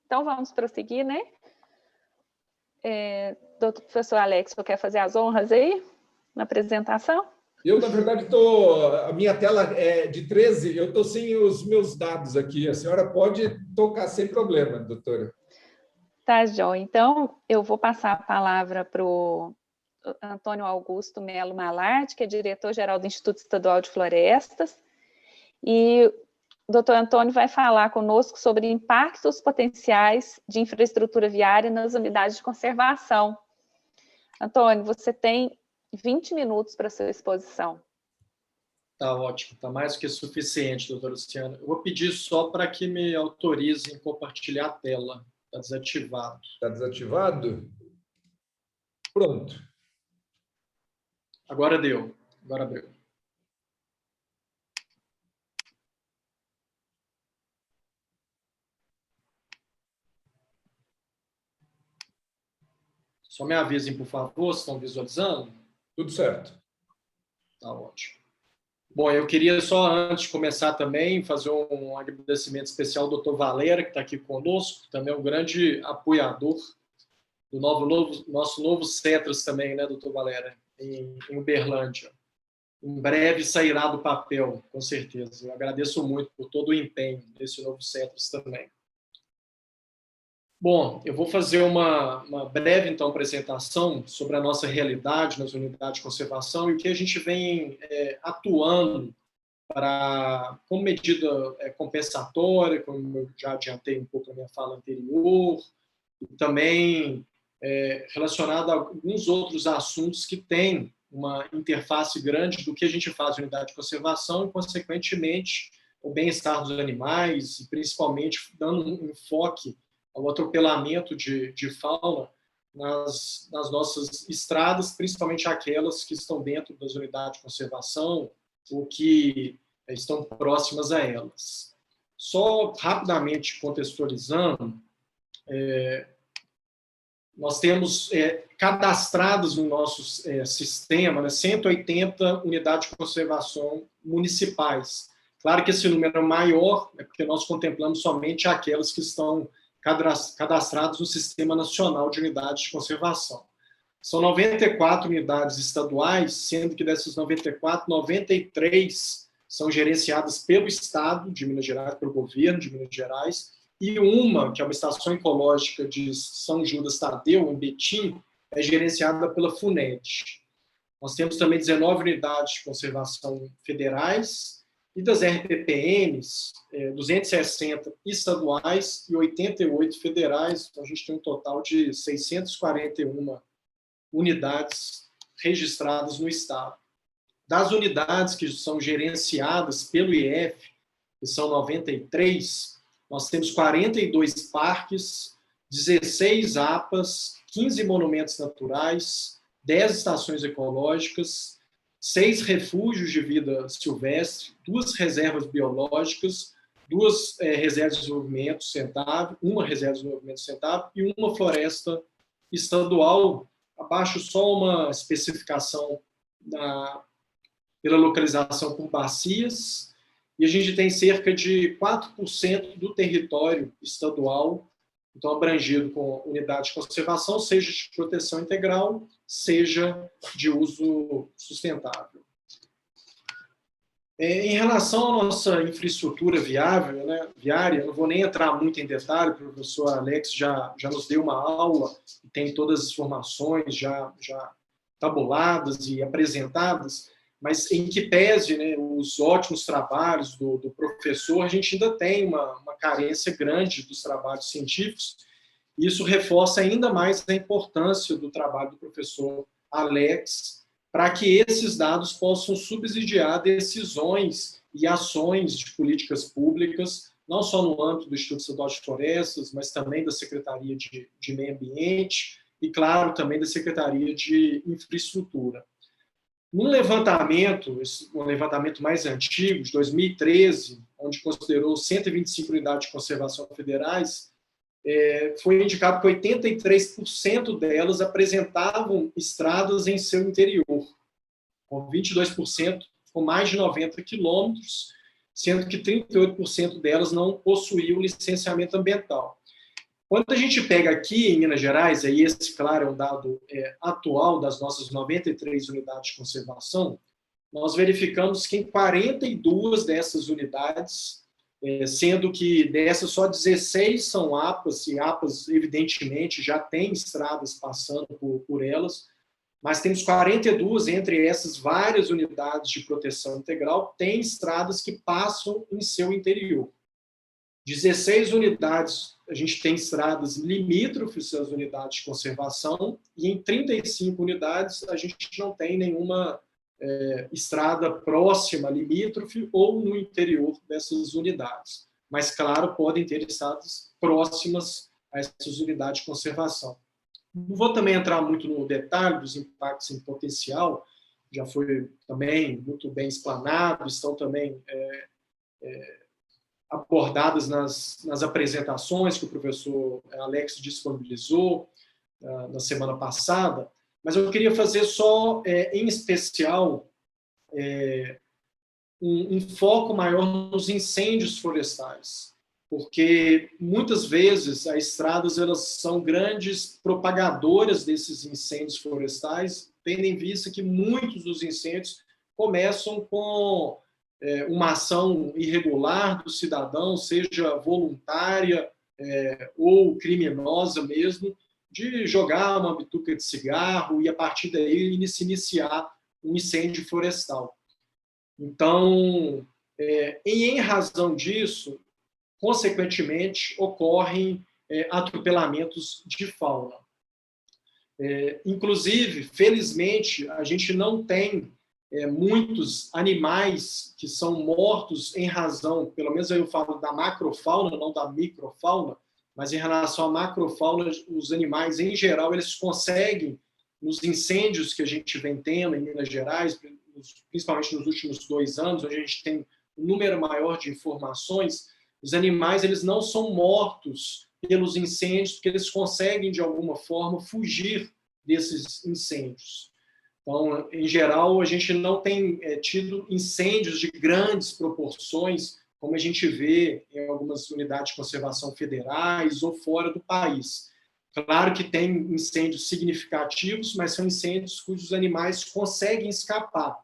Então, vamos prosseguir, né? Doutor professor Alex, você quer fazer as honras aí na apresentação? Eu, na verdade, a minha tela é de 13, eu estou sem os meus dados aqui. A senhora pode tocar sem problema, doutora. Tá, João. Então, eu vou passar a palavra para o Antônio Augusto Melo Malarte, que é diretor-geral do Instituto Estadual de Florestas. E o doutor Antônio vai falar conosco sobre impactos potenciais de infraestrutura viária nas unidades de conservação. Antônio, você tem 20 minutos para a sua exposição. Tá ótimo, tá mais que suficiente, doutora Luciana. Eu vou pedir só para que me autorizem compartilhar a tela. Está desativado. Está desativado? Pronto. Agora deu. Agora abriu. Só me avisem, por favor, se estão visualizando. Tudo certo. Tá ótimo. Bom, eu queria só, antes de começar também, fazer um agradecimento especial ao doutor Valera, que está aqui conosco, que também é um grande apoiador do nosso novo CETRAS também, né, doutor Valera, em Uberlândia. Em breve sairá do papel, com certeza. Eu agradeço muito por todo o empenho desse novo CETRAS também. Bom, eu vou fazer uma breve, então, apresentação sobre a nossa realidade nas unidades de conservação e o que a gente vem atuando como medida compensatória, como eu já adiantei um pouco na minha fala anterior, e também relacionado a alguns outros assuntos que têm uma interface grande do que a gente faz na unidade de conservação e, consequentemente, o bem-estar dos animais e, principalmente, dando um enfoque ao atropelamento de fauna nas nossas estradas, principalmente aquelas que estão dentro das unidades de conservação ou que estão próximas a elas. Só rapidamente contextualizando, nós temos cadastradas no nosso sistema 180 unidades de conservação municipais. Claro que esse número é maior, porque nós contemplamos somente aquelas que estão cadastrados no Sistema Nacional de Unidades de Conservação. São 94 unidades estaduais, sendo que dessas 94, 93 são gerenciadas pelo Estado de Minas Gerais, pelo governo de Minas Gerais, e uma, que é uma estação ecológica de São Judas Tadeu, em Betim, é gerenciada pela FUNED. Nós temos também 19 unidades de conservação federais, e das RPPNs, 260 estaduais e 88 federais. Então, a gente tem um total de 641 unidades registradas no Estado. Das unidades que são gerenciadas pelo IF, que são 93, nós temos 42 parques, 16 APAs, 15 monumentos naturais, 10 estações ecológicas, 6 refúgios de vida silvestre, 2 reservas biológicas, 2 reservas de desenvolvimento sustentável, 1 reserva de desenvolvimento sustentável e 1 floresta estadual. Abaixo só uma especificação pela localização por bacias, e a gente tem cerca de 4% do território estadual, então abrangido com unidade de conservação, seja de proteção integral, seja de uso sustentável. Em relação à nossa infraestrutura viária, não vou nem entrar muito em detalhe, porque o professor Alex já nos deu uma aula, e tem todas as informações já tabuladas e apresentadas, mas em que pese, né, os ótimos trabalhos do professor, a gente ainda tem uma carência grande dos trabalhos científicos, e isso reforça ainda mais a importância do trabalho do professor Alex, para que esses dados possam subsidiar decisões e ações de políticas públicas, não só no âmbito do Instituto Estadual de Florestas, mas também da Secretaria de Meio Ambiente e, claro, também da Secretaria de Infraestrutura. Um levantamento mais antigo, de 2013, onde considerou 125 unidades de conservação federais, foi indicado que 83% delas apresentavam estradas em seu interior, com 22% com mais de 90 quilômetros, sendo que 38% delas não possuíam licenciamento ambiental. Quando a gente pega aqui em Minas Gerais, aí esse, claro, é um dado atual das nossas 93 unidades de conservação, nós verificamos que em 42 dessas unidades, sendo que dessas só 16 são APAs, e APAs, evidentemente, já tem estradas passando por elas, mas temos 42, entre essas várias unidades de proteção integral, tem estradas que passam em seu interior. 16 unidades, a gente tem estradas limítrofes às unidades de conservação, e em 35 unidades a gente não tem nenhuma estrada próxima, limítrofe, ou no interior dessas unidades. Mas, claro, podem ter estradas próximas a essas unidades de conservação. Não vou também entrar muito no detalhe dos impactos em potencial, já foi também muito bem explanado, estão também abordadas nas apresentações que o professor Alex disponibilizou na semana passada, mas eu queria fazer só, em especial, um foco maior nos incêndios florestais, porque muitas vezes as estradas elas são grandes propagadoras desses incêndios florestais, tendo em vista que muitos dos incêndios começam com uma ação irregular do cidadão, seja voluntária ou criminosa mesmo, de jogar uma bituca de cigarro e, a partir daí, se iniciar um incêndio florestal. Então, em razão disso, consequentemente, ocorrem atropelamentos de fauna. Inclusive, felizmente, a gente não tem muitos animais que são mortos em razão, pelo menos eu falo da macrofauna, não da microfauna, mas em relação à macrofauna, os animais, em geral, eles conseguem, nos incêndios que a gente vem tendo em Minas Gerais, principalmente nos últimos 2 anos, onde a gente tem um número maior de informações, os animais eles não são mortos pelos incêndios, porque eles conseguem, de alguma forma, fugir desses incêndios. Então, em geral, a gente não tem tido incêndios de grandes proporções, como a gente vê em algumas unidades de conservação federais ou fora do país. Claro que tem incêndios significativos, mas são incêndios cujos animais conseguem escapar.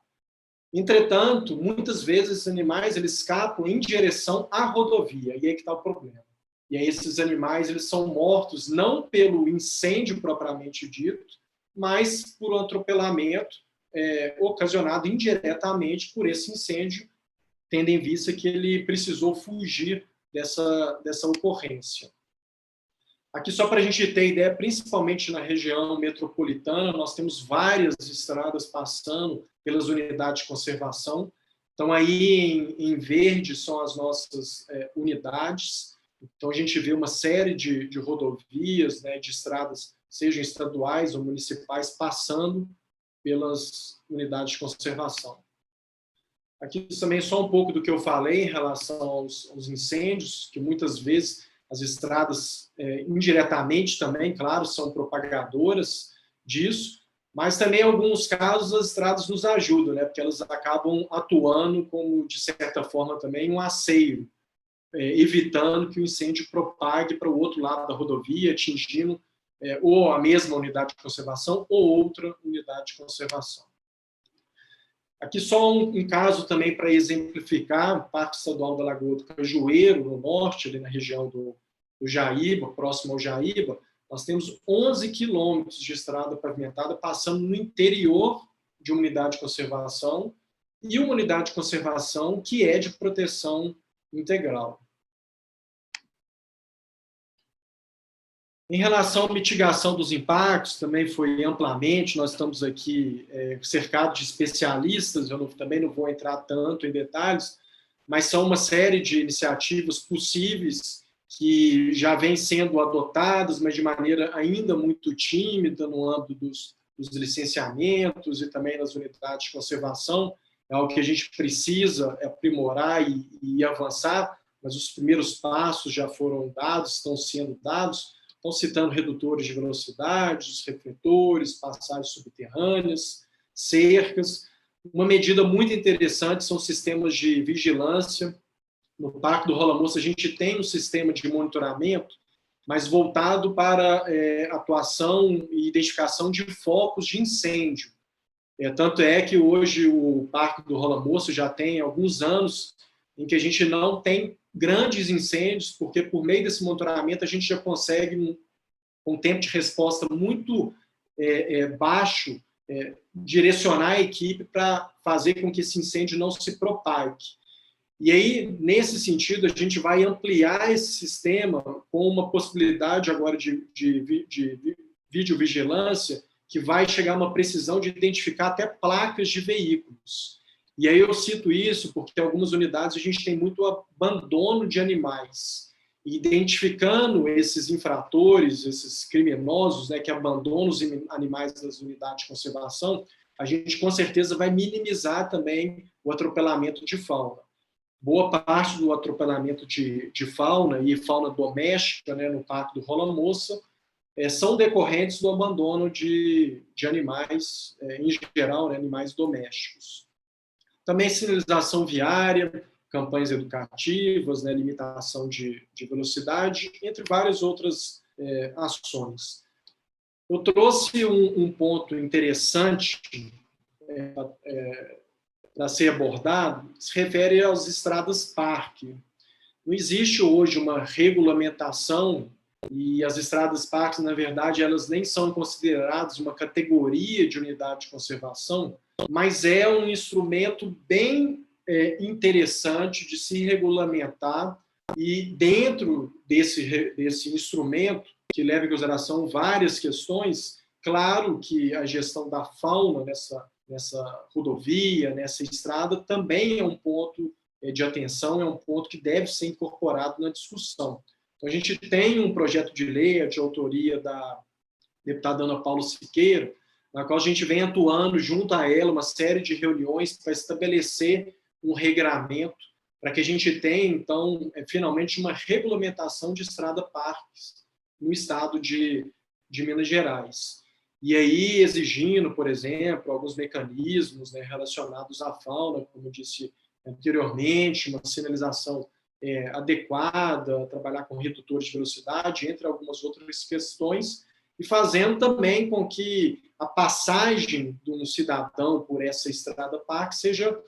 Entretanto, muitas vezes esses animais eles escapam em direção à rodovia, e aí que está o problema. E aí esses animais eles são mortos não pelo incêndio propriamente dito, mas por um atropelamento ocasionado indiretamente por esse incêndio, tendo em vista que ele precisou fugir dessa ocorrência. Aqui, só para a gente ter ideia, principalmente na região metropolitana, nós temos várias estradas passando pelas unidades de conservação. Então, aí em verde são as nossas unidades. Então, a gente vê uma série de rodovias, de estradas, sejam estaduais ou municipais, passando pelas unidades de conservação. Aqui também só um pouco do que eu falei em relação aos incêndios, que muitas vezes as estradas, indiretamente também, claro, são propagadoras disso, mas também em alguns casos as estradas nos ajudam, porque elas acabam atuando como, de certa forma, também um aceiro, evitando que o incêndio propague para o outro lado da rodovia, atingindo ou a mesma unidade de conservação ou outra unidade de conservação. Aqui só um caso também para exemplificar, o Parque Estadual da Lagoa do Cajueiro, no norte, ali na região do Jaíba, próximo ao Jaíba, nós temos 11 quilômetros de estrada pavimentada passando no interior de uma unidade de conservação e uma unidade de conservação que é de proteção integral. Em relação à mitigação dos impactos, também foi amplamente, nós estamos aqui cercados de especialistas, eu também não vou entrar tanto em detalhes, mas são uma série de iniciativas possíveis que já vêm sendo adotadas, mas de maneira ainda muito tímida no âmbito dos licenciamentos e também nas unidades de conservação. É algo que a gente precisa aprimorar e avançar, mas os primeiros passos já foram dados, estão sendo dados. Estão citando redutores de velocidade, os refletores, passagens subterrâneas, cercas. Uma medida muito interessante são sistemas de vigilância. No Parque do Rola Moça, a gente tem um sistema de monitoramento mas voltado para atuação e identificação de focos de incêndio. Tanto é que hoje o Parque do Rola Moça já tem alguns anos em que a gente não tem grandes incêndios, porque por meio desse monitoramento a gente já consegue, com um tempo de resposta muito baixo, direcionar a equipe para fazer com que esse incêndio não se propague. E aí, nesse sentido, a gente vai ampliar esse sistema com uma possibilidade agora de videovigilância, que vai chegar a uma precisão de identificar até placas de veículos. E aí eu cito isso porque em algumas unidades a gente tem muito abandono de animais. E identificando esses infratores, esses criminosos, né, que abandonam os animais das unidades de conservação, a gente com certeza vai minimizar também o atropelamento de fauna. Boa parte do atropelamento de fauna e fauna doméstica, né, no Parque do Rola Moça, são decorrentes do abandono de animais, em geral, né, animais domésticos. Também sinalização viária, campanhas educativas, né, limitação de velocidade, entre várias outras ações. Eu trouxe um ponto interessante para ser abordado, se refere às estradas-parque. Não existe hoje uma regulamentação e as estradas-parques, na verdade, elas nem são consideradas uma categoria de unidade de conservação, mas é um instrumento bem interessante de se regulamentar e dentro desse instrumento, que leva em consideração várias questões, claro que a gestão da fauna nessa rodovia, nessa estrada, também é um ponto de atenção, é um ponto que deve ser incorporado na discussão. Então, a gente tem um projeto de lei de autoria da deputada Ana Paula Siqueira, na qual a gente vem atuando junto a ela uma série de reuniões para estabelecer um regramento para que a gente tenha, então, finalmente uma regulamentação de estrada-parques no estado de Minas Gerais. E aí exigindo, por exemplo, alguns mecanismos, né, relacionados à fauna, como eu disse anteriormente, uma sinalização adequada, trabalhar com redutores de velocidade, entre algumas outras questões, e fazendo também com que a passagem do cidadão por essa estrada-parque seja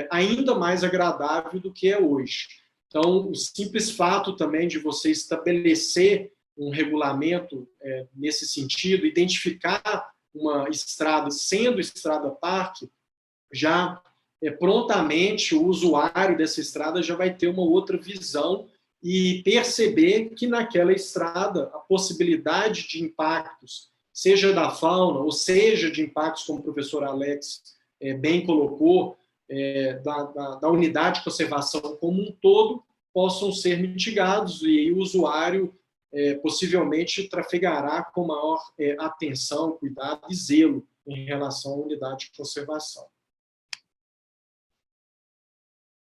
ainda mais agradável do que é hoje. Então, o simples fato também de você estabelecer um regulamento nesse sentido, identificar uma estrada sendo estrada-parque, já prontamente o usuário dessa estrada já vai ter uma outra visão e perceber que naquela estrada a possibilidade de impactos, seja da fauna ou seja de impactos, como o professor Alex bem colocou, da unidade de conservação como um todo, possam ser mitigados e aí o usuário possivelmente trafegará com maior atenção, cuidado e zelo em relação à unidade de conservação.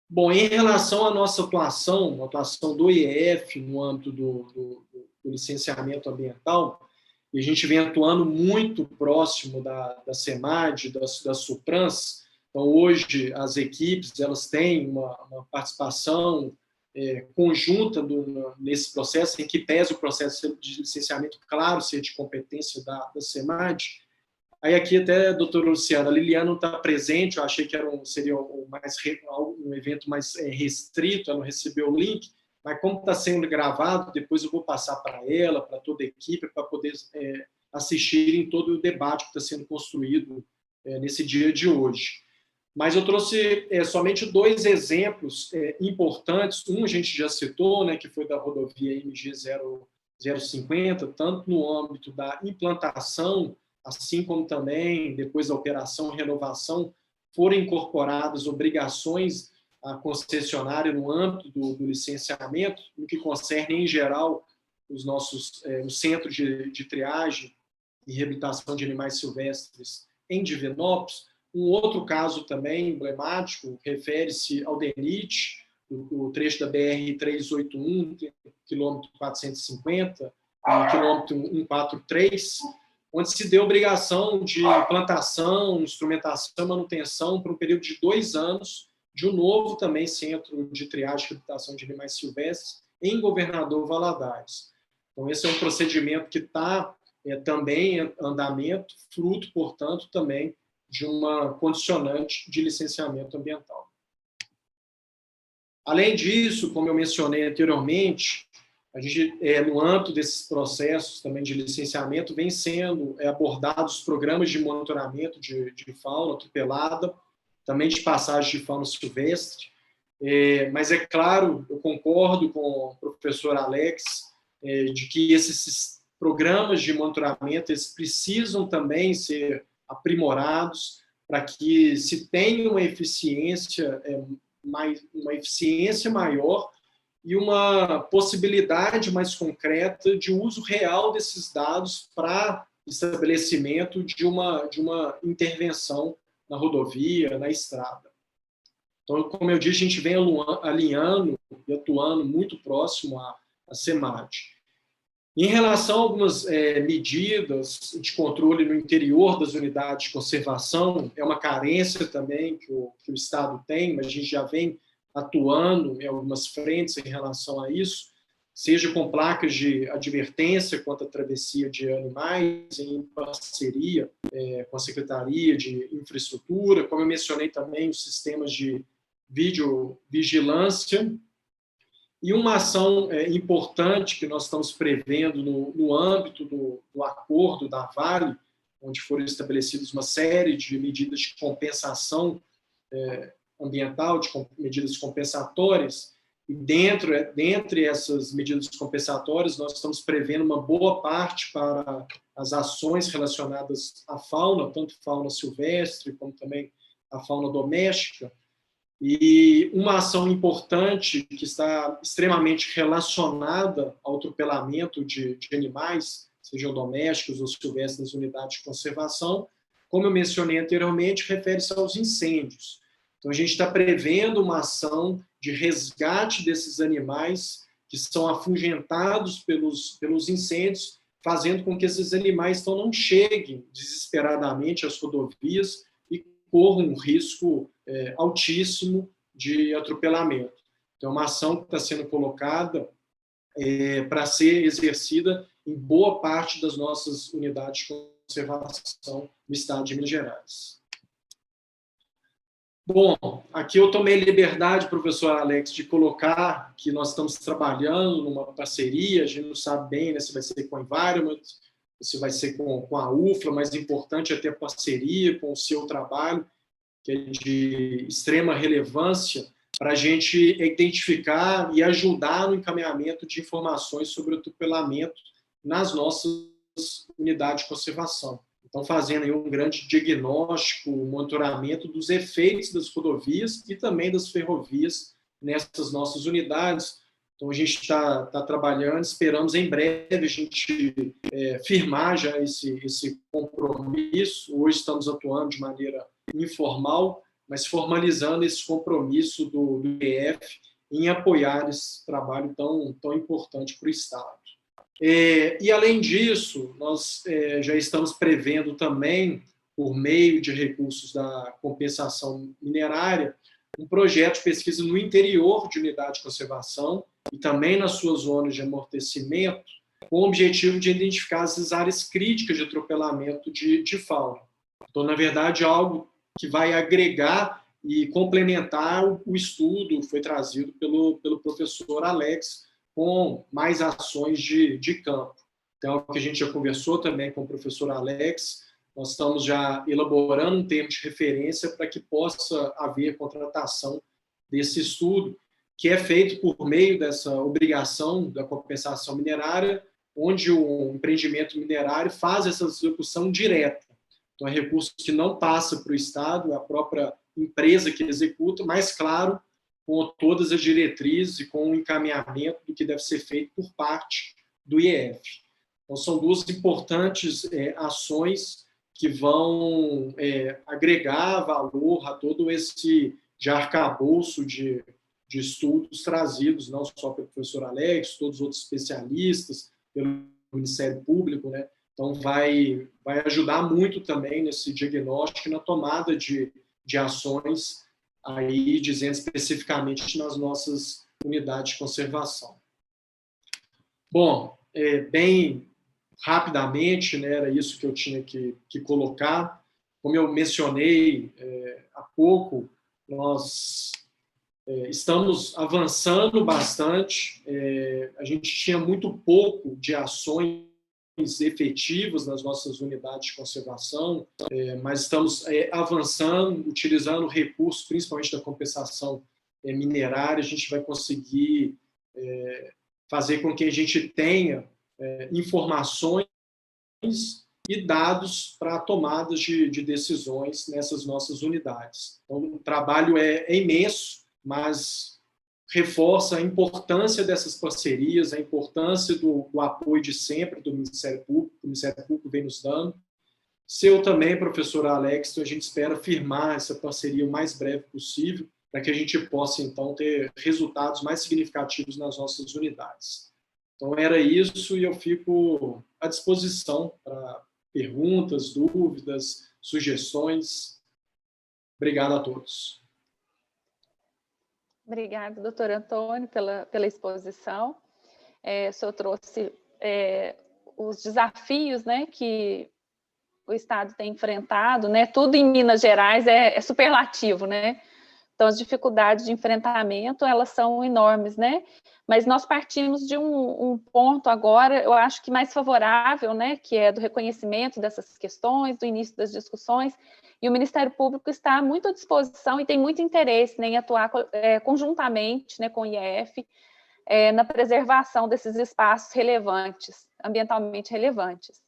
Bom, em relação à nossa atuação, a atuação do IEF no âmbito do licenciamento ambiental, e a gente vem atuando muito próximo da SEMAD, da SUPRANS. Então, hoje, as equipes elas têm uma participação conjunta nesse processo, em que pesa o processo de licenciamento, claro, ser de competência da SEMAD. Aí aqui até, doutora Luciana, a Liliana não está presente, eu achei que seria um evento mais restrito, ela não recebeu o link, mas como está sendo gravado, depois eu vou passar para ela, para toda a equipe, para poder assistir em todo o debate que está sendo construído nesse dia de hoje. Mas eu trouxe somente 2 exemplos importantes. Um a gente já citou, né, que foi da rodovia MG 050, tanto no âmbito da implantação, assim como também, depois da operação e renovação, foram incorporadas obrigações à concessionária no âmbito do licenciamento, no que concerne, em geral, o centro de triagem e reabilitação de animais silvestres em Divinópolis. Um outro caso também emblemático refere-se ao DENIT, o trecho da BR-381, quilômetro 450, e quilômetro 143, onde se deu obrigação de implantação, instrumentação e manutenção por um período de 2 anos de um novo também centro de triagem e reabilitação de animais silvestres em Governador Valadares. Então, esse é um procedimento que está também em andamento, fruto, portanto, também de uma condicionante de licenciamento ambiental. Além disso, como eu mencionei anteriormente, a gente, no âmbito desses processos também de licenciamento, vem sendo abordados programas de monitoramento de fauna atropelada, também de passagem de fauna silvestre, mas é claro, eu concordo com o professor Alex, de que esses programas de monitoramento eles precisam também ser aprimorados para que se tenha uma eficiência maior e uma possibilidade mais concreta de uso real desses dados para estabelecimento de uma intervenção na rodovia, na estrada. Então, como eu disse, a gente vem alinhando e atuando muito próximo à SEMAD. Em relação a algumas medidas de controle no interior das unidades de conservação, é uma carência também que o Estado tem, mas a gente já vem atuando em algumas frentes em relação a isso, seja com placas de advertência quanto à travessia de animais, em parceria com a Secretaria de Infraestrutura, como eu mencionei também, os sistemas de videovigilância. E uma ação importante que nós estamos prevendo no âmbito do acordo da Vale, onde foram estabelecidas uma série de medidas de compensação ambiental, de medidas compensatórias, e dentre essas medidas compensatórias, nós estamos prevendo uma boa parte para as ações relacionadas à fauna, tanto fauna silvestre como também a fauna doméstica. E uma ação importante que está extremamente relacionada ao atropelamento de animais, sejam domésticos ou silvestres nas unidades de conservação, como eu mencionei anteriormente, refere-se aos incêndios. Então, a gente está prevendo uma ação de resgate desses animais que são afugentados pelos incêndios, fazendo com que esses animais então, não cheguem desesperadamente às rodovias e corram um risco altíssimo de atropelamento. Então, é uma ação que está sendo colocada para ser exercida em boa parte das nossas unidades de conservação no estado de Minas Gerais. Bom, aqui eu tomei liberdade, professor Alex, de colocar que nós estamos trabalhando numa parceria, a gente não sabe bem, né, se vai ser com a Environment, se vai ser com a UFLA, mas o importante é ter parceria com o seu trabalho, que é de extrema relevância, para a gente identificar e ajudar no encaminhamento de informações sobre o atropelamento nas nossas unidades de conservação. Então, fazendo aí um grande diagnóstico, monitoramento dos efeitos das rodovias e também das ferrovias nessas nossas unidades. Então, a gente está trabalhando, esperamos em breve a gente firmar já esse compromisso. Hoje estamos atuando de maneira informal, mas formalizando esse compromisso do IEF em apoiar esse trabalho tão importante para o Estado. E, além disso, nós já estamos prevendo também, por meio de recursos da compensação minerária, um projeto de pesquisa no interior de unidade de conservação e também nas suas zonas de amortecimento, com o objetivo de identificar essas áreas críticas de atropelamento de fauna. Então, na verdade, é algo que vai agregar e complementar o estudo que foi trazido pelo professor Alex, com mais ações de campo. Então, o que a gente já conversou também com o professor Alex, nós estamos já elaborando um termo de referência para que possa haver contratação desse estudo, que é feito por meio dessa obrigação da compensação minerária, onde o empreendimento minerário faz essa execução direta. Então, é recurso que não passa para o Estado, é a própria empresa que executa, mas, claro, com todas as diretrizes e com o encaminhamento do que deve ser feito por parte do IEF. Então, são duas importantes ações que vão agregar valor a todo esse arcabouço de estudos trazidos, não só pelo professor Alex, todos os outros especialistas, pelo Ministério Público, né? Então, vai ajudar muito também nesse diagnóstico e na tomada de ações, aí dizendo especificamente nas nossas unidades de conservação. Bom, bem rapidamente, né, era isso que eu tinha que colocar. Como eu mencionei há pouco, nós estamos avançando bastante, a gente tinha muito pouco de ações efetivas nas nossas unidades de conservação, mas estamos avançando, utilizando recursos, principalmente da compensação minerária, a gente vai conseguir fazer com que a gente tenha informações e dados para tomadas de decisões nessas nossas unidades. Então, o trabalho é imenso, mas reforça a importância dessas parcerias, a importância do apoio de sempre do Ministério Público, o Ministério Público vem nos dando. Seu também, professor Alex, então a gente espera firmar essa parceria o mais breve possível, para que a gente possa, então, ter resultados mais significativos nas nossas unidades. Então, era isso, e eu fico à disposição para perguntas, dúvidas, sugestões. Obrigado a todos. Obrigada, doutor Antônio, pela exposição. O senhor trouxe os desafios, né, que o Estado tem enfrentado, né? Tudo em Minas Gerais é superlativo, né? Então, as dificuldades de enfrentamento, elas são enormes, né? Mas nós partimos de um ponto agora, eu acho que mais favorável, né? Que é do reconhecimento dessas questões, do início das discussões, e o Ministério Público está muito à disposição e tem muito interesse, né, em atuar conjuntamente, né, com o IEF, na preservação desses espaços relevantes, ambientalmente relevantes.